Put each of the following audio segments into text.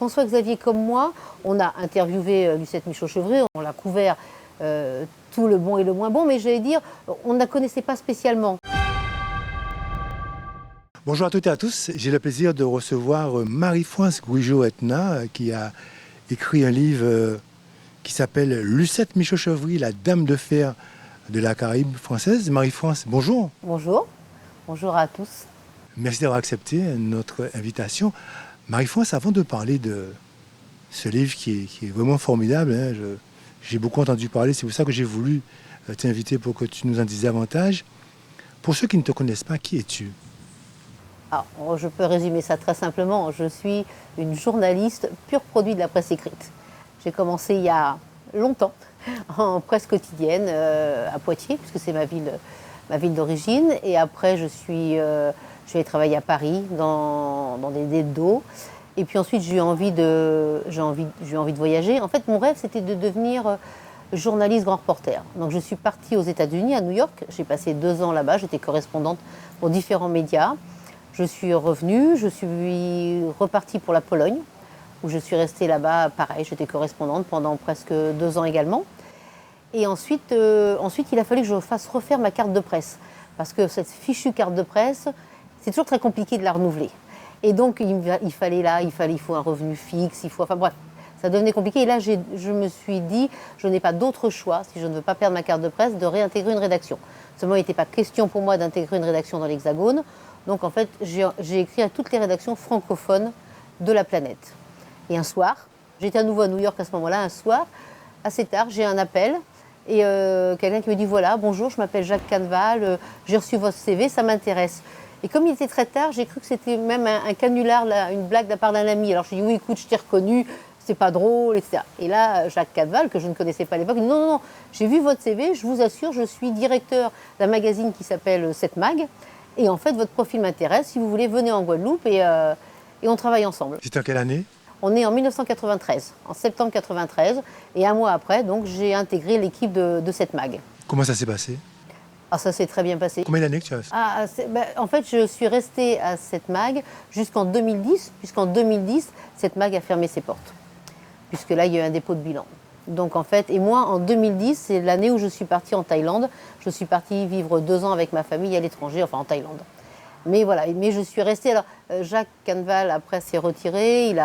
François-Xavier comme moi, on a interviewé Lucette Michaux-Chevrier, on l'a couvert tout le bon et le moins bon, mais j'allais dire, on ne la connaissait pas spécialement. Bonjour à toutes et à tous, j'ai le plaisir de recevoir Marie-France Gouijo-Etna qui a écrit un livre qui s'appelle Lucette Michaux-Chevrier, la dame de fer de la Caraïbe française. Marie-France, bonjour. Bonjour, bonjour à tous. Merci d'avoir accepté notre invitation. Marie-France, avant de parler de ce livre qui est vraiment formidable, hein, j'ai beaucoup entendu parler, c'est pour ça que j'ai voulu t'inviter pour que tu nous en dises davantage. Pour ceux qui ne te connaissent pas, qui es-tu ? Alors, je peux résumer ça très simplement. Je suis une journaliste pur produit de la presse écrite. J'ai commencé il y a longtemps en presse quotidienne à Poitiers, puisque c'est ma ville d'origine. Et après, je suis allée travailler à Paris dans des dettes d'eau. Et puis ensuite, j'ai eu envie de voyager. En fait, mon rêve, c'était de devenir journaliste grand reporter. Donc, je suis partie aux États-Unis, à New York. J'ai passé 2 ans là-bas. J'étais correspondante pour différents médias. Je suis revenue, je suis repartie pour la Pologne, où je suis restée là-bas, pareil, j'étais correspondante pendant presque 2 ans également. Et ensuite, il a fallu que je fasse refaire ma carte de presse, parce que cette fichue carte de presse, c'est toujours très compliqué de la renouveler. Et donc, il faut un revenu fixe, enfin bref, ça devenait compliqué. Et là, je me suis dit, je n'ai pas d'autre choix, si je ne veux pas perdre ma carte de presse, de réintégrer une rédaction. Seulement, il n'était pas question pour moi d'intégrer une rédaction dans l'Hexagone. Donc en fait, j'ai écrit à toutes les rédactions francophones de la planète. Et un soir, j'étais à nouveau à New York à ce moment-là, un soir, assez tard, j'ai un appel et quelqu'un qui me dit « Voilà, bonjour, je m'appelle Jacques Canneval, j'ai reçu votre CV, ça m'intéresse ». Et comme il était très tard, j'ai cru que c'était même un canular, une blague de la part d'un ami. Alors je dis « Oui, écoute, je t'ai reconnu, c'est pas drôle, etc. » Et là, Jacques Canneval, que je ne connaissais pas à l'époque, il dit « Non, non, non, j'ai vu votre CV, je vous assure, je suis directeur d'un magazine qui s'appelle 7 Mag. Et en fait, votre profil m'intéresse. Si vous voulez, venez en Guadeloupe et on travaille ensemble. » C'était en quelle année ? On est en 1993, en septembre 93. Et un mois après, donc, j'ai intégré l'équipe de 7 Mag. Comment ça s'est passé ? Ça s'est très bien passé. Combien d'années que tu as ? En fait, je suis restée à 7 Mag jusqu'en 2010, puisqu'en 2010, 7 Mag a fermé ses portes. Puisque là, il y a eu un dépôt de bilan. Donc en fait, et moi en 2010, c'est l'année où je suis partie en Thaïlande. Je suis partie vivre 2 ans avec ma famille à l'étranger, enfin en Thaïlande. Mais voilà, mais je suis restée. Alors Jacques Canneval après s'est retiré, il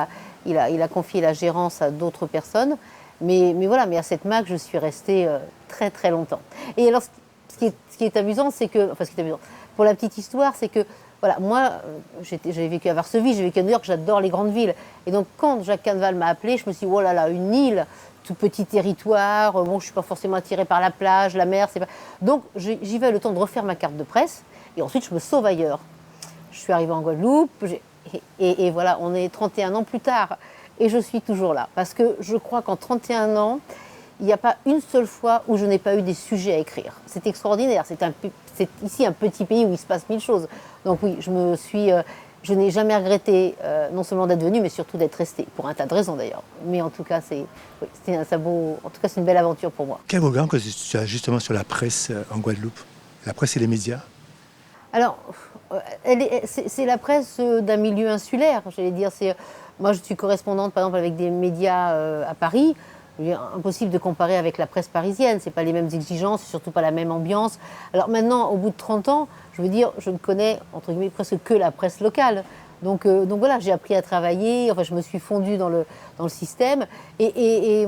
a confié la gérance à d'autres personnes. Mais voilà, mais à 7 Mag, je suis restée très très longtemps. Et alors ce qui est amusant, c'est que, enfin ce qui est amusant, pour la petite histoire, c'est que voilà, moi, j'ai vécu à Varsovie, j'ai vécu à New York, j'adore les grandes villes. Et donc, quand Jacques Canneval m'a appelée, je me suis dit, oh là là, une île, tout petit territoire, bon, je ne suis pas forcément attirée par la plage, la mer, c'est pas... Donc, j'y vais le temps de refaire ma carte de presse, et ensuite, je me sauve ailleurs. Je suis arrivée en Guadeloupe, et voilà, on est 31 ans plus tard, et je suis toujours là. Parce que je crois qu'en 31 ans, il n'y a pas une seule fois où je n'ai pas eu des sujets à écrire. C'est extraordinaire, c'est ici un petit pays où il se passe 1000 choses. Donc oui, je n'ai jamais regretté non seulement d'être venue, mais surtout d'être restée, pour un tas de raisons d'ailleurs. Mais en tout cas, c'est une belle aventure pour moi. Quel regard que tu as justement sur la presse en Guadeloupe ? La presse et les médias ? Alors, c'est la presse d'un milieu insulaire, j'allais dire. Moi, je suis correspondante, par exemple, avec des médias à Paris. Il est impossible de comparer avec la presse parisienne. Ce n'est pas les mêmes exigences, surtout pas la même ambiance. Alors maintenant, au bout de 30 ans, je veux dire, je ne connais, entre guillemets, presque que la presse locale. Donc voilà, j'ai appris à travailler, enfin, je me suis fondue dans le système. Et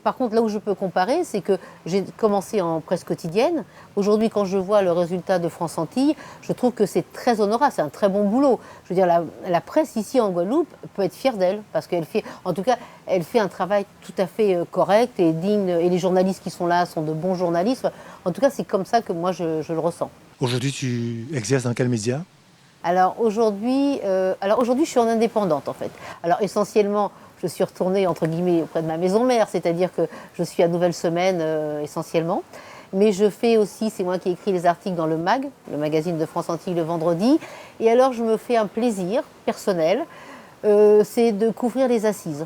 par contre, là où je peux comparer, c'est que j'ai commencé en presse quotidienne. Aujourd'hui, quand je vois le résultat de France Antilles, je trouve que c'est très honorable, c'est un très bon boulot. Je veux dire, la presse ici en Guadeloupe peut être fière d'elle, parce qu'elle fait, en tout cas, elle fait un travail tout à fait correct et digne, et les journalistes qui sont là sont de bons journalistes. En tout cas, c'est comme ça que moi, je le ressens. Aujourd'hui, tu exerces dans quel média ? Alors aujourd'hui, je suis en indépendante en fait. Alors essentiellement, je suis retournée entre guillemets auprès de ma maison mère, c'est-à-dire que je suis à Nouvelle Semaine essentiellement. Mais je fais aussi, c'est moi qui écris les articles dans le MAG, le magazine de France Antilles le vendredi. Et alors je me fais un plaisir personnel, c'est de couvrir les assises.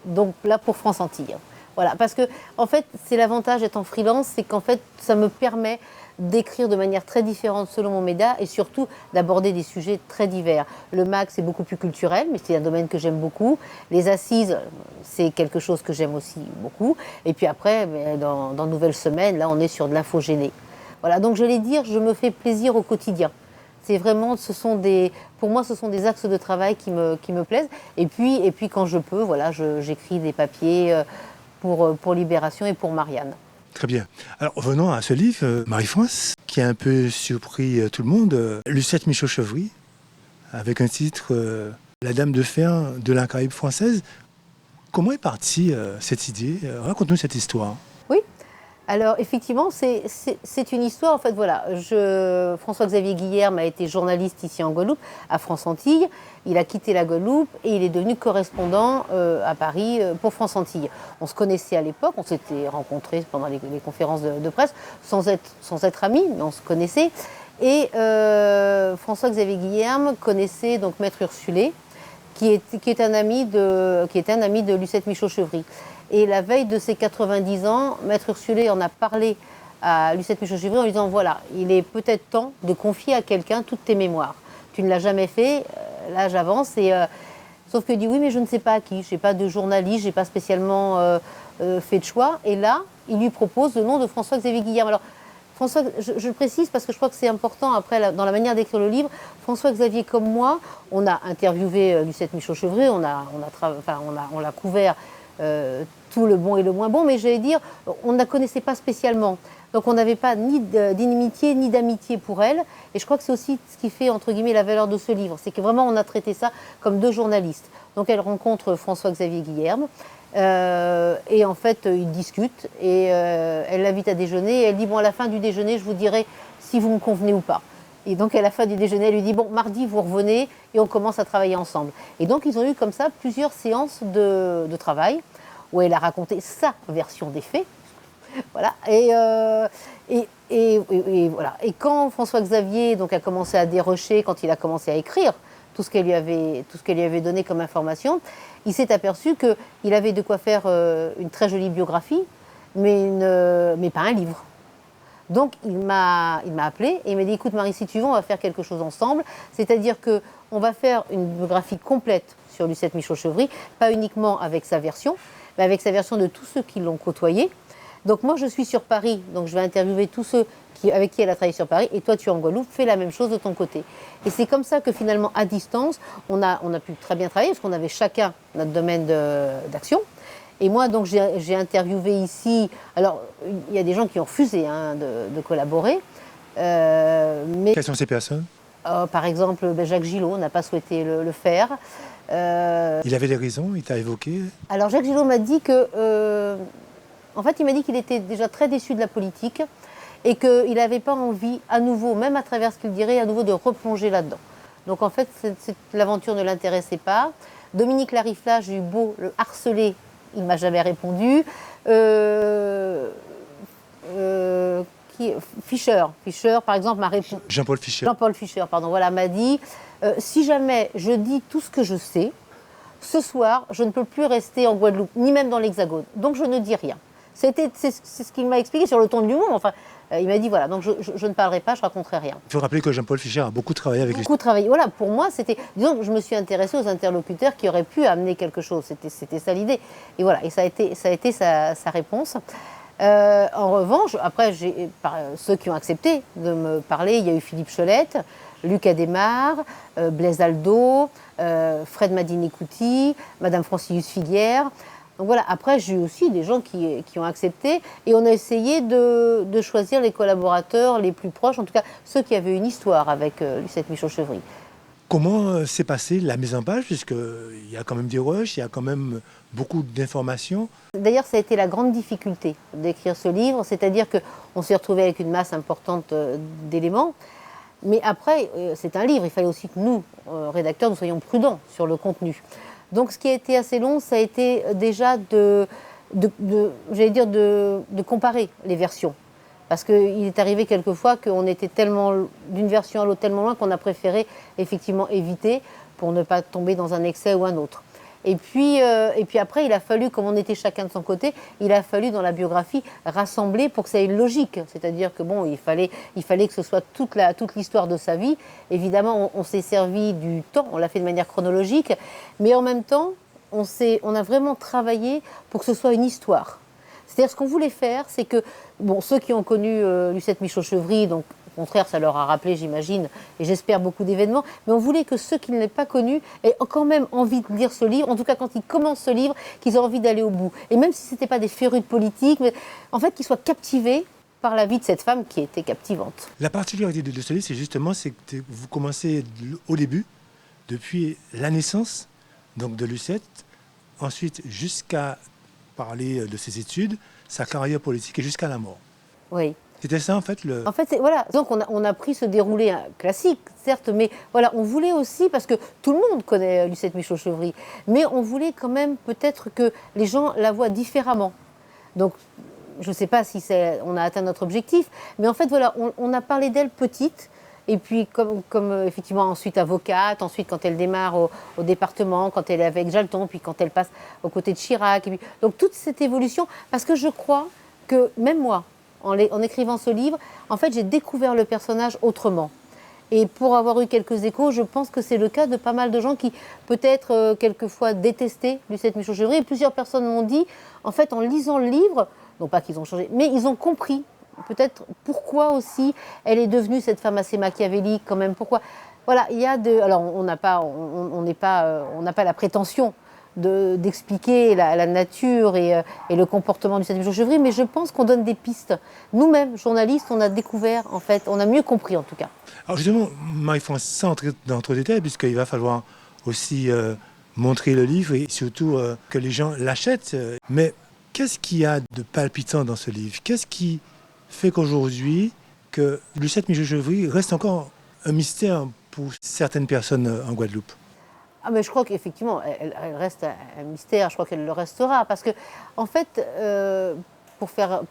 Donc là pour France Antilles. Voilà, parce que en fait, c'est l'avantage d'être en freelance, c'est qu'en fait, ça me permet d'écrire de manière très différente selon mon média et surtout d'aborder des sujets très divers. Le MAC, c'est beaucoup plus culturel, mais c'est un domaine que j'aime beaucoup. Les assises, c'est quelque chose que j'aime aussi beaucoup. Et puis après, dans Nouvelles Semaines, là, on est sur de l'infogéné. Voilà, donc j'allais dire, je me fais plaisir au quotidien. C'est vraiment, pour moi, ce sont des axes de travail qui me plaisent. Et puis quand je peux, voilà, j'écris des papiers pour Libération et pour Marianne. Très bien. Alors, venons à ce livre, Marie-France, qui a un peu surpris tout le monde. Lucette Michaud-Chevry, avec un titre La Dame de fer de la Caraïbe française. Comment est partie cette idée? Raconte-nous cette histoire. Oui. Alors, effectivement, c'est une histoire. En fait, voilà, François-Xavier Guilherme a été journaliste ici en Guadeloupe, à France-Antilles. Il a quitté la Guadeloupe et il est devenu correspondant à Paris pour France-Antilles. On se connaissait à l'époque, on s'était rencontrés pendant les conférences de presse, sans être amis, mais on se connaissait. Et François-Xavier Guilherme connaissait donc Maître Ursulé, qui était un ami de Lucette Michaud-Chevry. Et la veille de ses 90 ans, Maître Ursulé en a parlé à Lucette Michaud-Chevry en lui disant « Voilà, il est peut-être temps de confier à quelqu'un toutes tes mémoires. Tu ne l'as jamais fait, là j'avance. » Sauf qu'il dit « Oui, mais je ne sais pas à qui. Je n'ai pas de journaliste, je n'ai pas spécialement fait de choix. » Et là, il lui propose le nom de François-Xavier Guilherme. Alors, François, je le précise parce que je crois que c'est important après dans la manière d'écrire le livre. François-Xavier comme moi, on a interviewé Lucette Michaud-Chevry, on l'a couvert tout le bon et le moins bon, mais j'allais dire, on ne la connaissait pas spécialement. Donc on n'avait pas ni d'inimitié ni d'amitié pour elle. Et je crois que c'est aussi ce qui fait, entre guillemets, la valeur de ce livre. C'est que vraiment, on a traité ça comme deux journalistes. Donc elle rencontre François-Xavier Guilherme. Et en fait, ils discutent. Et elle l'invite à déjeuner. Et elle dit, bon, à la fin du déjeuner, je vous dirai si vous me convenez ou pas. Et donc, à la fin du déjeuner, elle lui dit, bon, mardi, vous revenez et on commence à travailler ensemble. Et donc, ils ont eu comme ça plusieurs séances de travail où elle a raconté sa version des faits. Voilà. Et voilà. Et quand François-Xavier donc, a commencé à dérocher, quand il a commencé à écrire tout ce qu'elle lui avait donné comme information, il s'est aperçu qu'il avait de quoi faire une très jolie biographie, mais pas un livre. Donc il m'a appelé et il m'a dit « Écoute Marie, si tu veux, on va faire quelque chose ensemble. C'est-à-dire qu'on va faire une biographie complète sur Lucette Michaud-Chevry, pas uniquement avec sa version, mais avec sa version de tous ceux qui l'ont côtoyée. Donc moi, je suis sur Paris, donc je vais interviewer tous ceux avec qui elle a travaillé sur Paris, et toi, tu es en Guadeloupe, fais la même chose de ton côté. » Et c'est comme ça que finalement, à distance, on a pu très bien travailler, parce qu'on avait chacun notre domaine d'action. Et moi, donc, j'ai interviewé ici. Alors, il y a des gens qui ont refusé de collaborer. Mais, quelles sont ces personnes? Par exemple, Jacques Gillot n'a pas souhaité le faire. Il avait des raisons, il t'a évoqué? Alors, Jacques Gillot m'a dit que. En fait, il m'a dit qu'il était déjà très déçu de la politique et qu'il n'avait pas envie, à nouveau, même à travers ce qu'il dirait, à nouveau de replonger là-dedans. Donc, en fait, l'aventure ne l'intéressait pas. Dominique Larifla, j'ai eu beau le harceler. Il ne m'a jamais répondu. Fischer, par exemple, m'a répondu. Jean-Paul Fischer. Jean-Paul Fischer, pardon, voilà, m'a dit si jamais je dis tout ce que je sais, ce soir, je ne peux plus rester en Guadeloupe, ni même dans l'Hexagone. Donc, je ne dis rien. C'est ce qu'il m'a expliqué sur le ton de l'humour. Enfin, il m'a dit voilà, donc je ne parlerai pas, je ne raconterai rien. Il faut rappeler que Jean-Paul Fischer a beaucoup travaillé avec lui. Beaucoup travaillé. Voilà, pour moi, c'était. Disons que je me suis intéressée aux interlocuteurs qui auraient pu amener quelque chose. C'était ça l'idée. Et voilà, et ça a été sa réponse. En revanche, après, ceux qui ont accepté de me parler, il y a eu Philippe Cholette, Luc Adémar, Blaise Aldo, Fred Madini-Couty, Madame Francilius Figuière. Donc voilà, après j'ai eu aussi des gens qui ont accepté et on a essayé de choisir les collaborateurs les plus proches, en tout cas ceux qui avaient une histoire avec Lucette Michaud-Chevry. Comment s'est passée la mise en page, puisqu'il y a quand même des rushs, il y a quand même beaucoup d'informations. D'ailleurs, ça a été la grande difficulté d'écrire ce livre, c'est-à-dire qu'on s'est retrouvé avec une masse importante d'éléments. Mais après, c'est un livre, il fallait aussi que nous, rédacteurs, nous soyons prudents sur le contenu. Donc ce qui a été assez long, ça a été déjà de comparer les versions. Parce qu'il est arrivé quelquefois qu'on était tellement d'une version à l'autre tellement loin qu'on a préféré effectivement éviter pour ne pas tomber dans un excès ou un autre. Et puis après, il a fallu, comme on était chacun de son côté, il a fallu dans la biographie rassembler pour que ça ait une logique. C'est-à-dire que bon, il fallait que ce soit toute l'histoire de sa vie. Évidemment, on s'est servi du temps, on l'a fait de manière chronologique, mais en même temps, on a vraiment travaillé pour que ce soit une histoire. C'est-à-dire ce qu'on voulait faire, c'est que bon, ceux qui ont connu Lucette Michaux-Chevry, donc au contraire, ça leur a rappelé, j'imagine, et j'espère beaucoup d'événements, mais on voulait que ceux qui ne l'aient pas connu aient quand même envie de lire ce livre, en tout cas quand ils commencent ce livre, qu'ils aient envie d'aller au bout. Et même si ce n'étaient pas des férus de politique, mais en fait qu'ils soient captivés par la vie de cette femme qui était captivante. La particularité de ce livre, c'est justement que vous commencez au début, depuis la naissance donc de Lucette, ensuite jusqu'à parler de ses études, sa carrière politique et jusqu'à la mort. Oui. C'était ça en fait En fait, voilà. Donc on a pris ce déroulé classique, certes, mais voilà, on voulait aussi, parce que tout le monde connaît Lucette Michaux-Chevry, mais on voulait quand même peut-être que les gens la voient différemment. Donc je ne sais pas si on a atteint notre objectif, mais en fait voilà, on a parlé d'elle petite. Et puis, comme effectivement, ensuite avocate, ensuite quand elle démarre au département, quand elle est avec Jalton, puis quand elle passe aux côtés de Chirac. Et puis, donc toute cette évolution, parce que je crois que même moi, en écrivant ce livre, en fait, j'ai découvert le personnage autrement. Et pour avoir eu quelques échos, je pense que c'est le cas de pas mal de gens qui, peut-être, quelquefois détestaient Lucette Michaux-Chevry. Et plusieurs personnes m'ont dit, en fait, en lisant le livre, non pas qu'ils ont changé, mais ils ont compris peut-être pourquoi aussi elle est devenue cette femme assez machiavélique quand même. Pourquoi ? Voilà, il y a alors on n'a pas la prétention d'expliquer la nature et le comportement du Lucette Michaux-Chevry, mais je pense qu'on donne des pistes. Nous-mêmes, journalistes, on a découvert, en fait, on a mieux compris en tout cas. Alors justement, Marie-France, sans entrer dans trop de détails, puisqu'il va falloir aussi montrer le livre et surtout que les gens l'achètent. Mais qu'est-ce qu'il y a de palpitant dans ce livre ? Qu'est-ce qui fait qu'aujourd'hui, que Lucette Michaux-Chevry reste encore un mystère pour certaines personnes en Guadeloupe ? Ah mais je crois qu'effectivement, elle reste un mystère, je crois qu'elle le restera. Parce que, en fait,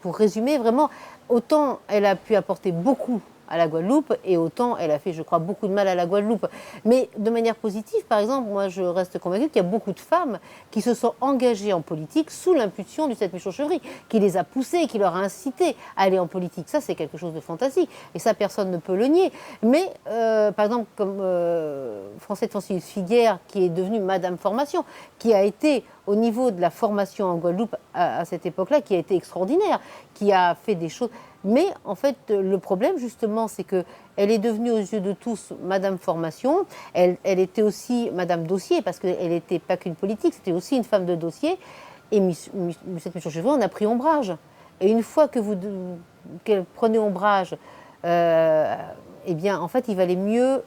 pour résumer, vraiment, autant elle a pu apporter beaucoup à la Guadeloupe et autant elle a fait, je crois, beaucoup de mal à la Guadeloupe. Mais de manière positive, par exemple, moi je reste convaincue qu'il y a beaucoup de femmes qui se sont engagées en politique sous l'impulsion de Lucette Michaux-Chevry, qui les a poussées, qui leur a incité à aller en politique. Ça, c'est quelque chose de fantastique et ça, personne ne peut le nier. Mais, par exemple, comme Françoise Figuière, qui est devenue Madame Formation, qui a été au niveau de la formation en Guadeloupe à cette époque-là, qui a été extraordinaire, qui a fait des choses. Mais en fait, le problème justement, c'est qu'elle est devenue aux yeux de tous Madame Formation. Elle était aussi Madame Dossier, parce qu'elle n'était pas qu'une politique, c'était aussi une femme de dossier. Et Lucette Michaux-Chevry en a pris ombrage. Et une fois qu'elle prenait ombrage, eh bien, en fait, il valait mieux.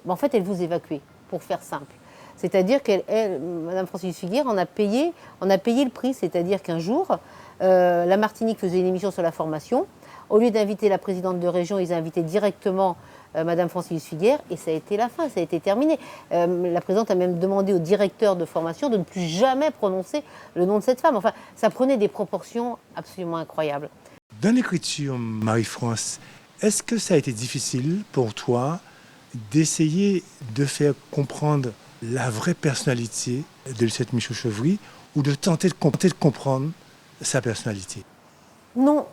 En fait, elle vous évacuait, pour faire simple. C'est-à-dire qu'elle, Madame Francis Figuière, en a payé le prix. C'est-à-dire qu'un jour, la Martinique faisait une émission sur la formation. Au lieu d'inviter la présidente de région, ils invitaient directement Madame Francis Figuière et ça a été la fin, ça a été terminé. La présidente a même demandé au directeur de formation de ne plus jamais prononcer le nom de cette femme. Enfin, ça prenait des proportions absolument incroyables. Dans l'écriture, Marie-France, est-ce que ça a été difficile pour toi d'essayer de faire comprendre la vraie personnalité de Lucette Michaux-Chevry ou de tenter de comprendre sa personnalité ? Non,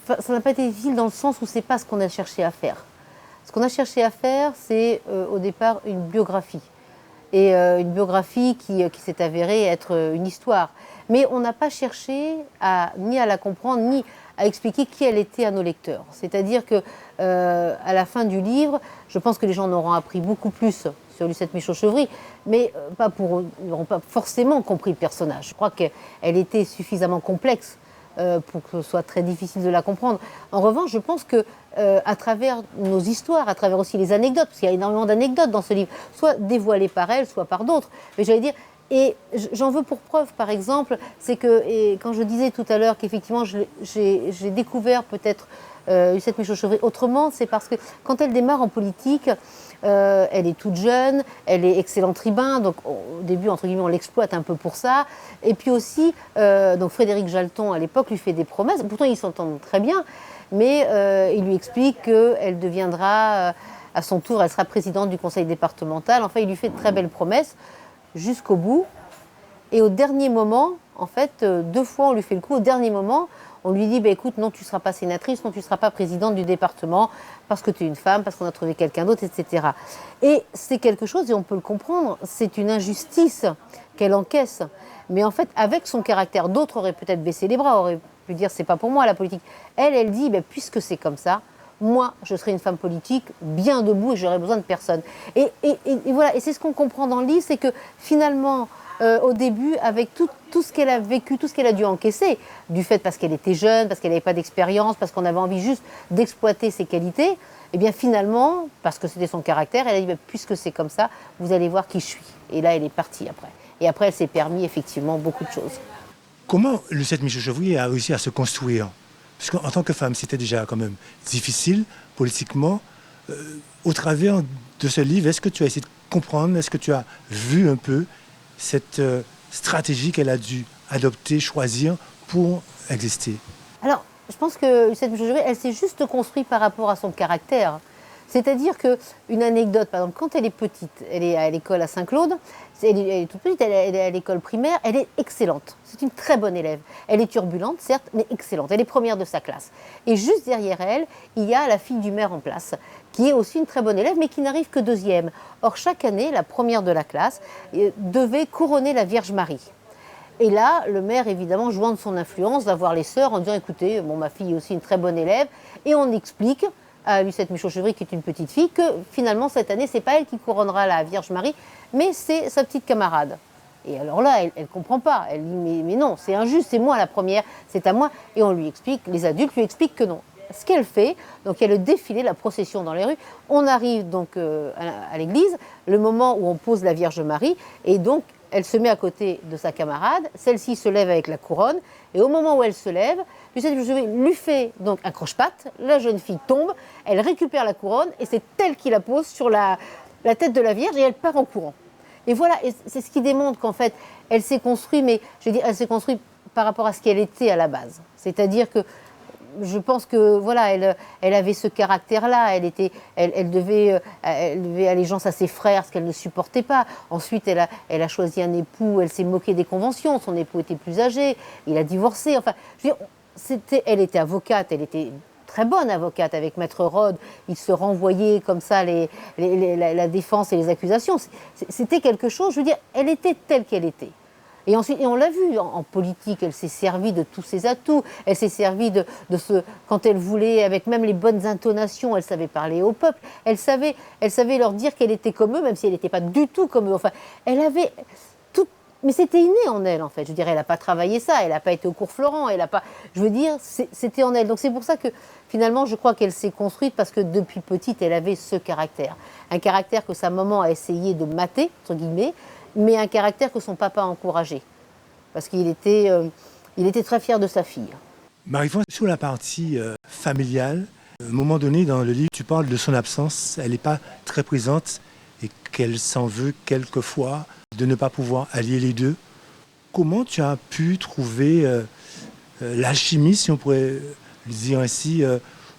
ça n'a pas été difficile dans le sens où c'est pas ce qu'on a cherché à faire. Ce qu'on a cherché à faire, c'est au départ une biographie. Et une biographie qui s'est avérée être une histoire. Mais on n'a pas cherché ni à la comprendre, ni à expliquer qui elle était à nos lecteurs. C'est-à-dire que à la fin du livre, je pense que les gens en auront appris beaucoup plus sur Lucette Michaux-Chevry, mais ils n'auront pas forcément compris le personnage. Je crois qu'elle était suffisamment complexe pour que ce soit très difficile de la comprendre. En revanche, je pense que à travers nos histoires, à travers aussi les anecdotes, parce qu'il y a énormément d'anecdotes dans ce livre, soit dévoilées par elle, soit par d'autres, mais j'allais dire, et j'en veux pour preuve, par exemple, c'est que, et quand je disais tout à l'heure qu'effectivement j'ai découvert peut-être Lucette Michaux-Chevry autrement, c'est parce que quand elle démarre en politique, elle est toute jeune, elle est excellente tribun, donc au début, entre guillemets, on l'exploite un peu pour ça. Et puis aussi, donc Frédéric Jalton, à l'époque, lui fait des promesses. Pourtant, ils s'entendent très bien, mais il lui explique qu'elle deviendra, à son tour, elle sera présidente du conseil départemental. Enfin, il lui fait de très belles promesses jusqu'au bout. Et au dernier moment, en fait, 2 fois on lui fait le coup. Au dernier moment, on lui dit, écoute, non, tu ne seras pas sénatrice, non, tu ne seras pas présidente du département, parce que tu es une femme, parce qu'on a trouvé quelqu'un d'autre, etc. Et c'est quelque chose, et on peut le comprendre, c'est une injustice qu'elle encaisse. Mais en fait, avec son caractère, d'autres auraient peut-être baissé les bras, auraient pu dire, c'est pas pour moi la politique. Elle dit, puisque c'est comme ça, moi, je serai une femme politique bien debout et j'aurai besoin de personne. Et voilà, et c'est ce qu'on comprend dans le livre, c'est que finalement, au début, avec tout ce qu'elle a vécu, tout ce qu'elle a dû encaisser, du fait parce qu'elle était jeune, parce qu'elle n'avait pas d'expérience, parce qu'on avait envie juste d'exploiter ses qualités, et bien finalement, parce que c'était son caractère, elle a dit, puisque c'est comme ça, vous allez voir qui je suis. Et là, elle est partie après. Et après, elle s'est permis effectivement beaucoup de choses. Comment Lucette Michaux-Chevrier a réussi à se construire? Parce qu'en tant que femme, c'était déjà quand même difficile politiquement. Au travers de ce livre, est-ce que tu as essayé de comprendre, est-ce que tu as vu un peu cette stratégie qu'elle a dû adopter, choisir pour exister? Alors, je pense que cette Michaux-Chevrier, elle s'est juste construite par rapport à son caractère. C'est-à-dire qu'une anecdote, par exemple, quand elle est petite, elle est à l'école à Saint-Claude, elle est toute petite, elle est à l'école primaire, elle est excellente. C'est une très bonne élève. Elle est turbulente, certes, mais excellente. Elle est première de sa classe. Et juste derrière elle, il y a la fille du maire en place, qui est aussi une très bonne élève, mais qui n'arrive que deuxième. Or, chaque année, la première de la classe devait couronner la Vierge Marie. Et là, le maire, évidemment, jouant de son influence, va voir les sœurs en disant, écoutez, ma fille est aussi une très bonne élève, et on explique à Lucette Michaux-Chevrier, qui est une petite fille, que finalement, cette année, c'est pas elle qui couronnera la Vierge Marie, mais c'est sa petite camarade. Et alors là, elle ne comprend pas. Elle dit, mais non, c'est injuste, c'est moi la première, c'est à moi. Et on lui explique, les adultes lui expliquent que non. Ce qu'elle fait, donc il y a le défilé, la procession dans les rues. On arrive donc à l'église, le moment où on pose la Vierge Marie, et donc elle se met à côté de sa camarade, celle-ci se lève avec la couronne, et au moment où elle se lève, Lucette Michaux-Chevrier lui fait donc un croche-patte, la jeune fille tombe, elle récupère la couronne, et c'est elle qui la pose sur la tête de la Vierge, et elle part en courant. Et voilà, et c'est ce qui démontre qu'en fait, elle s'est construite, mais je veux dire, elle s'est construite par rapport à ce qu'elle était à la base. C'est-à-dire que je pense que voilà, elle avait ce caractère-là. Elle devait allégeance à ses frères, ce qu'elle ne supportait pas. Ensuite, elle a choisi un époux. Elle s'est moquée des conventions. Son époux était plus âgé. Il a divorcé. Enfin, je veux dire, elle était avocate. Elle était très bonne avocate avec Maître Rode. Ils se renvoyaient comme ça la défense et les accusations. C'était quelque chose. Je veux dire, elle était telle qu'elle était. Et ensuite, et on l'a vu en politique, elle s'est servie de tous ses atouts. Elle s'est servie de ce, quand elle voulait, avec même les bonnes intonations, elle savait parler au peuple. Elle savait leur dire qu'elle était comme eux, même si elle n'était pas du tout comme eux. Enfin, elle avait tout, mais c'était inné en elle, en fait. Je dirais, elle n'a pas travaillé ça, elle n'a pas été au cours Florent, elle n'a pas. Je veux dire, c'était en elle. Donc c'est pour ça que finalement, je crois qu'elle s'est construite parce que depuis petite, elle avait ce caractère, un caractère que sa maman a essayé de mater entre guillemets, mais un caractère que son papa a encouragé, parce qu'il était très fier de sa fille. Marie-France, sur la partie familiale, à un moment donné dans le livre, tu parles de son absence, elle n'est pas très présente et qu'elle s'en veut quelquefois de ne pas pouvoir allier les deux. Comment tu as pu trouver l'alchimie, si on pourrait le dire ainsi,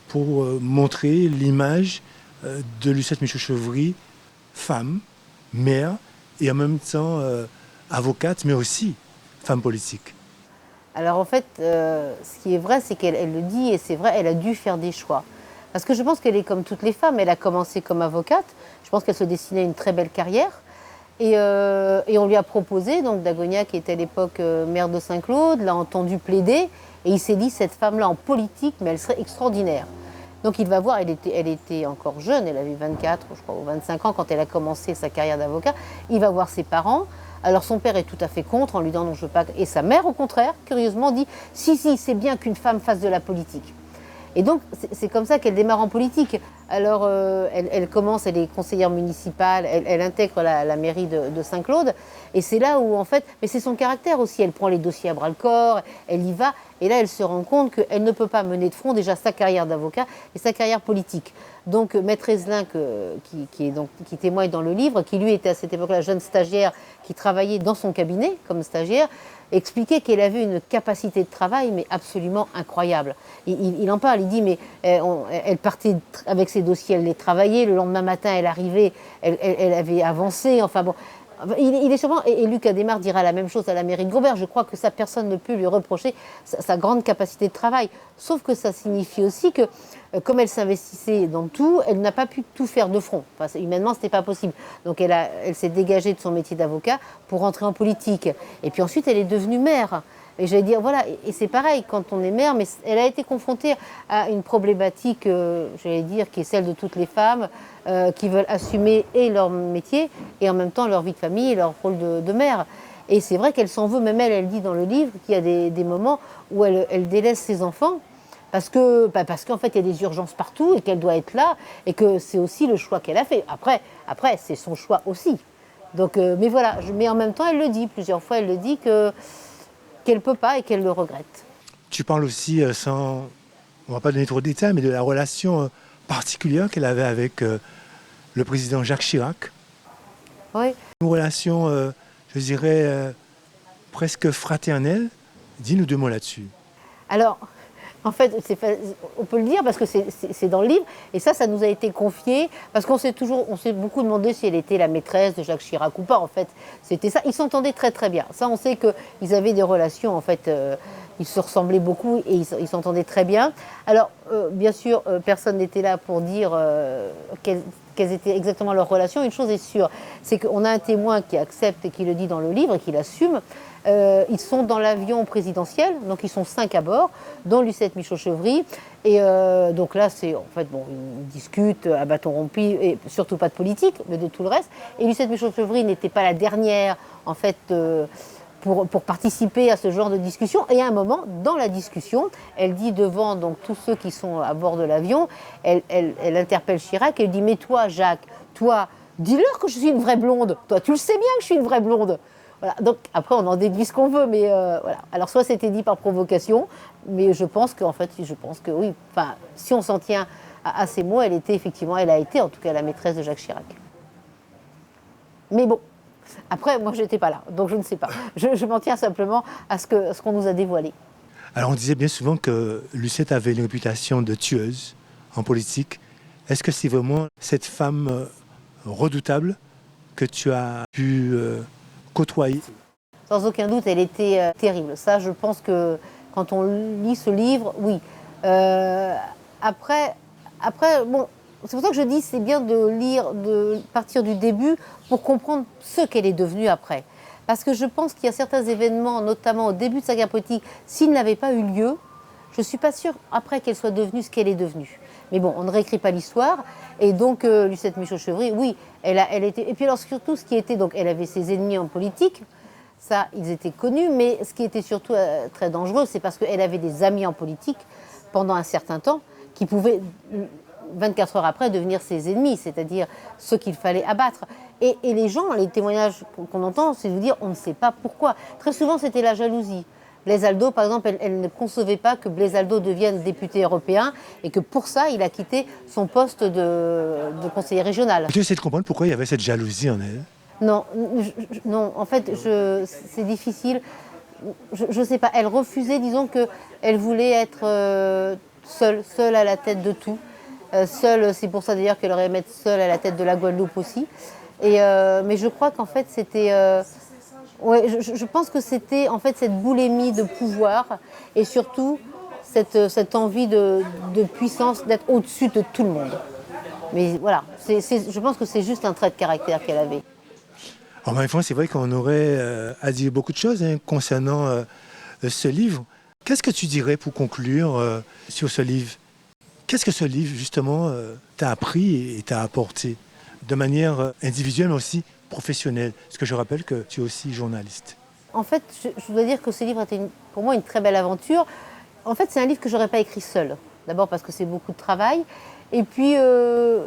pour montrer l'image de Lucette Michaux-Chevrier, femme, mère, et en même temps avocate, mais aussi femme politique? Alors en fait, ce qui est vrai, c'est qu'elle le dit, et c'est vrai, elle a dû faire des choix. Parce que je pense qu'elle est comme toutes les femmes, elle a commencé comme avocate, je pense qu'elle se destinait une très belle carrière, et on lui a proposé, donc Dagonia, qui était à l'époque maire de Saint-Claude, l'a entendu plaider, et il s'est dit, cette femme-là en politique, mais elle serait extraordinaire. Donc il va voir, elle était encore jeune, elle avait 24, je crois, ou 25 ans quand elle a commencé sa carrière d'avocat. Il va voir ses parents. Alors son père est tout à fait contre en lui disant non, je veux pas. Et sa mère, au contraire, curieusement, dit si, c'est bien qu'une femme fasse de la politique. Et donc c'est comme ça qu'elle démarre en politique. Alors elle commence, elle est conseillère municipale, elle intègre la mairie de Saint-Claude. Et c'est là où en fait, mais c'est son caractère aussi, elle prend les dossiers à bras-le-corps, elle y va. Et là, elle se rend compte qu'elle ne peut pas mener de front déjà sa carrière d'avocat et sa carrière politique. Donc, Maître Ezelin, qui témoigne dans le livre, qui lui était à cette époque-là jeune stagiaire, qui travaillait dans son cabinet comme stagiaire, expliquait qu'elle avait une capacité de travail, mais absolument incroyable. Il en parle, il dit, mais elle partait avec ses dossiers, elle les travaillait, le lendemain matin, elle arrivait, elle avait avancé, enfin bon. Il est sûrement, et Luc Adémar dira la même chose à la mairie de Gobert, je crois que ça, personne ne peut lui reprocher sa grande capacité de travail. Sauf que ça signifie aussi que, comme elle s'investissait dans tout, elle n'a pas pu tout faire de front. Enfin, humainement, ce n'était pas possible. Donc elle s'est dégagée de son métier d'avocat pour rentrer en politique. Et puis ensuite, elle est devenue maire. Et j'allais dire, voilà, et c'est pareil quand on est mère, mais elle a été confrontée à une problématique, j'allais dire, qui est celle de toutes les femmes qui veulent assumer et leur métier et en même temps leur vie de famille et leur rôle de mère. Et c'est vrai qu'elle s'en veut, même elle dit dans le livre qu'il y a des moments où elle délaisse ses enfants parce qu'en fait, il y a des urgences partout et qu'elle doit être là et que c'est aussi le choix qu'elle a fait. Après c'est son choix aussi. Donc, mais voilà, mais en même temps, elle le dit plusieurs fois, elle le dit qu'elle ne peut pas et qu'elle le regrette. Tu parles aussi, on ne va pas donner trop de détails, mais de la relation particulière qu'elle avait avec le président Jacques Chirac. Oui. Une relation, je dirais, presque fraternelle. Dis-nous 2 mots là-dessus. Alors, en fait, on peut le dire parce que c'est dans le livre, et ça nous a été confié, parce on s'est beaucoup demandé si elle était la maîtresse de Jacques Chirac ou pas, en fait. C'était ça, ils s'entendaient très très bien. Ça, on sait qu'ils avaient des relations, en fait, ils se ressemblaient beaucoup et ils s'entendaient très bien. Alors, bien sûr, personne n'était là pour dire quelles étaient exactement leurs relations. Une chose est sûre, c'est qu'on a un témoin qui accepte et qui le dit dans le livre et qui l'assume. Ils sont dans l'avion présidentiel, donc ils sont 5 à bord, dont Lucette Michaux-Chevry. Et donc là, c'est en fait, bon, ils discutent à bâton rompu, et surtout pas de politique, mais de tout le reste. Et Lucette Michaux-Chevry n'était pas la dernière, en fait, pour participer à ce genre de discussion. Et à un moment, dans la discussion, elle dit devant donc, tous ceux qui sont à bord de l'avion, elle interpelle Chirac, elle dit « Mais toi, Jacques, toi, dis-leur que je suis une vraie blonde. Toi, tu le sais bien que je suis une vraie blonde. » Voilà. Donc après, on en déduit ce qu'on veut, mais voilà. Alors soit c'était dit par provocation, mais je pense que oui. Enfin, si on s'en tient à ces mots, elle a été en tout cas la maîtresse de Jacques Chirac. Mais bon, après, moi, je n'étais pas là, donc je ne sais pas. Je m'en tiens simplement à ce qu'on nous a dévoilé. Alors on disait bien souvent que Lucette avait une réputation de tueuse en politique. Est-ce que c'est vraiment cette femme redoutable que tu as pu côtoyer? Sans aucun doute, elle était terrible. Ça, je pense que quand on lit ce livre, oui. Après, bon, c'est pour ça que je dis c'est bien de partir du début pour comprendre ce qu'elle est devenue après. Parce que je pense qu'il y a certains événements, notamment au début de sa carrière politique, s'ils n'avaient pas eu lieu, je ne suis pas sûre après qu'elle soit devenue ce qu'elle est devenue. Mais bon, on ne réécrit pas l'histoire. Et donc, Lucette Michaux-Chevry, oui, elle était... Et puis alors, surtout, ce qui était... Donc, elle avait ses ennemis en politique. Ça, ils étaient connus. Mais ce qui était surtout très dangereux, c'est parce qu'elle avait des amis en politique pendant un certain temps qui pouvaient, 24 heures après, devenir ses ennemis, c'est-à-dire ceux qu'il fallait abattre. Et les gens, les témoignages qu'on entend, c'est de dire on ne sait pas pourquoi. Très souvent, c'était la jalousie. Blaise Aldo, par exemple, elle ne concevait pas que Blaise Aldo devienne député européen et que pour ça, il a quitté son poste de conseiller régional. Tu essaies de comprendre pourquoi il y avait cette jalousie en elle? Non, non, en fait, c'est difficile. Je ne sais pas. Elle refusait, disons qu'elle voulait être seule à la tête de tout. Seule, c'est pour ça d'ailleurs qu'elle aurait aimé être seule à la tête de la Guadeloupe aussi. Mais je crois qu'en fait, c'était... Ouais, je pense que c'était en fait cette boulimie de pouvoir et surtout cette envie de puissance, d'être au-dessus de tout le monde. Mais voilà, je pense que c'est juste un trait de caractère qu'elle avait. En même temps, c'est vrai qu'on aurait à dire beaucoup de choses concernant ce livre. Qu'est-ce que tu dirais pour conclure sur ce livre? Qu'est-ce que ce livre, justement, t'a appris et t'a apporté de manière individuelle, mais aussi professionnelle? Parce que je rappelle que tu es aussi journaliste. En fait, je dois dire que ce livre était pour moi une très belle aventure. En fait, c'est un livre que je n'aurais pas écrit seul. D'abord parce que c'est beaucoup de travail. Et puis, je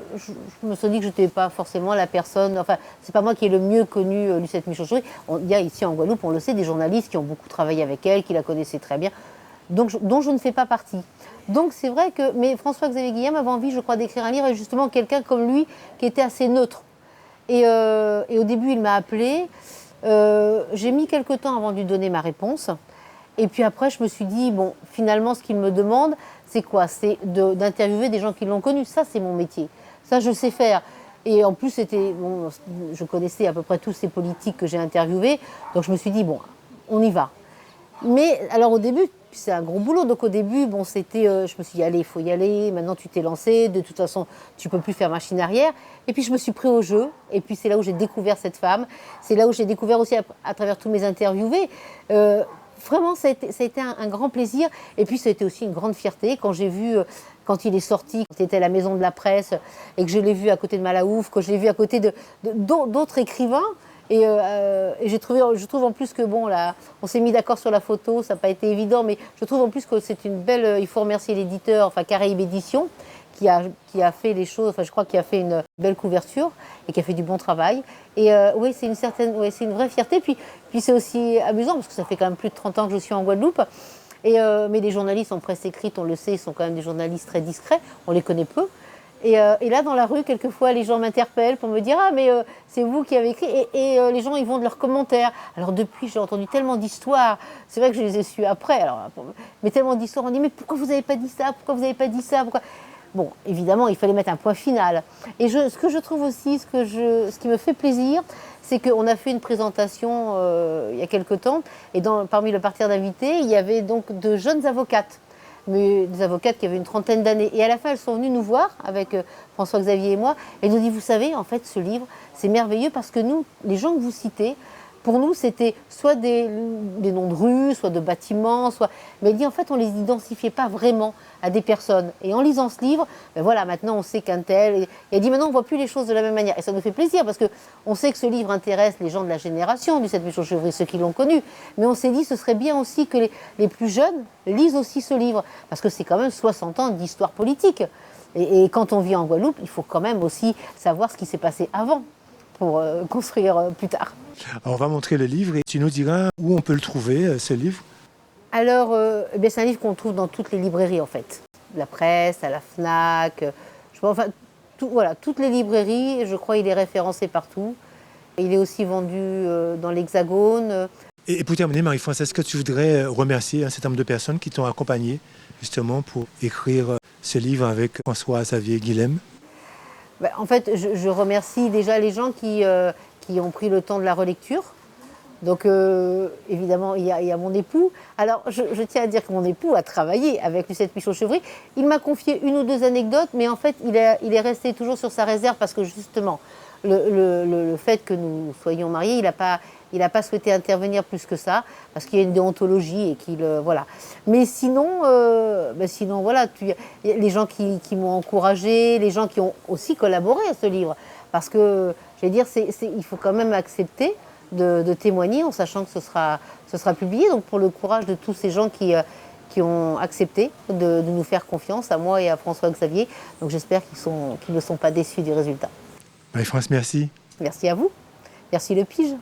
me suis dit que je n'étais pas forcément la personne... Enfin, c'est pas moi qui ai le mieux connu Lucette Michaux-Chevry. Il y a ici en Guadeloupe, on le sait, des journalistes qui ont beaucoup travaillé avec elle, qui la connaissaient très bien, dont je ne fais pas partie. Donc c'est vrai que... Mais François-Xavier Guillaume avait envie, je crois, d'écrire un livre, et justement quelqu'un comme lui, qui était assez neutre. Et au début, il m'a appelée. J'ai mis quelque temps avant de lui donner ma réponse. Et puis après, je me suis dit, bon, finalement, ce qu'il me demande, c'est quoi? C'est d'interviewer des gens qui l'ont connu. Ça, c'est mon métier. Ça, je sais faire. Et en plus, bon, je connaissais à peu près tous ces politiques que j'ai interviewés. Donc je me suis dit, bon, on y va. Mais alors au début, c'est un gros boulot. Donc au début, bon, je me suis dit, allez, il faut y aller. Maintenant, tu t'es lancé. De toute façon, tu peux plus faire machine arrière. Et puis je me suis pris au jeu. Et puis c'est là où j'ai découvert cette femme. C'est là où j'ai découvert aussi à travers tous mes interviewés. Vraiment, ça a été un grand plaisir. Et puis ça a été aussi une grande fierté quand j'ai vu, quand il est sorti, quand il était à la Maison de la Presse, et que je l'ai vu à côté de Malaouf, que je l'ai vu à côté d'autres écrivains. Et je trouve en plus que, bon, là, on s'est mis d'accord sur la photo, ça n'a pas été évident, mais je trouve en plus que c'est une belle. Il faut remercier l'éditeur, enfin Caraïbes Éditions, qui a fait les choses, enfin je crois qu'il a fait une belle couverture et qui a fait du bon travail. Et oui, c'est une vraie fierté. Puis c'est aussi amusant parce que ça fait quand même plus de 30 ans que je suis en Guadeloupe. Mais les journalistes en presse écrite, on le sait, ils sont quand même des journalistes très discrets, on les connaît peu. Et là, dans la rue, quelquefois, les gens m'interpellent pour me dire « Ah, mais c'est vous qui avez écrit ?» Et les gens, ils vont de leurs commentaires. Alors depuis, j'ai entendu tellement d'histoires. C'est vrai que je les ai su après. Alors, mais tellement d'histoires, on dit « Mais pourquoi vous n'avez pas dit ça? Pourquoi vous n'avez pas dit ça? Pourquoi ?» Bon, évidemment, il fallait mettre un point final. Et ce que je trouve aussi, ce qui me fait plaisir, c'est qu'on a fait une présentation il y a quelque temps. Et parmi le parterre d'invités, il y avait donc de jeunes avocates. Mais des avocates qui avaient une trentaine d'années. Et à la fin, elles sont venues nous voir avec François-Xavier et moi. Et nous dit, vous savez, en fait, ce livre, c'est merveilleux parce que nous, les gens que vous citez, pour nous, c'était soit des noms de rues, soit de bâtiments, mais elle dit, en fait, on ne les identifiait pas vraiment à des personnes. Et en lisant ce livre, ben voilà, maintenant, on sait qu'un tel... Et elle dit, maintenant, on ne voit plus les choses de la même manière. Et ça nous fait plaisir parce qu'on sait que ce livre intéresse les gens de la génération du 7 Michel-Chevry, ceux qui l'ont connu. Mais on s'est dit, ce serait bien aussi que les plus jeunes lisent aussi ce livre. Parce que c'est quand même 60 ans d'histoire politique. Et quand on vit en Guadeloupe, il faut quand même aussi savoir ce qui s'est passé avant pour construire plus tard. Alors, on va montrer le livre et tu nous diras où on peut le trouver, ce livre. Alors, c'est un livre qu'on trouve dans toutes les librairies, en fait. La Presse, à la FNAC, toutes les librairies, je crois qu'il est référencé partout. Il est aussi vendu dans l'Hexagone. Et pour terminer, Marie-France, est-ce que tu voudrais remercier un certain nombre de personnes qui t'ont accompagné justement pour écrire ce livre avec François-Xavier Guilhem? En fait, je remercie déjà les gens qui ont pris le temps de la relecture. Donc, évidemment, il y a mon époux. Alors, je tiens à dire que mon époux a travaillé avec Lucette Michel-Chevry. Il m'a confié une ou deux anecdotes, mais en fait, il est resté toujours sur sa réserve parce que, justement, le fait que nous soyons mariés, il n'a pas souhaité intervenir plus que ça, parce qu'il y a une déontologie et qu'il... voilà. Mais sinon, voilà, les gens qui m'ont encouragé, les gens qui ont aussi collaboré à ce livre. Parce que, je vais dire, il faut quand même accepter de témoigner en sachant que ce sera publié. Donc pour le courage de tous ces gens qui ont accepté de nous faire confiance, à moi et à François-Xavier. Donc j'espère qu'ils ne sont pas déçus du résultat. Marie-France, merci. Merci à vous. Merci Le Pige.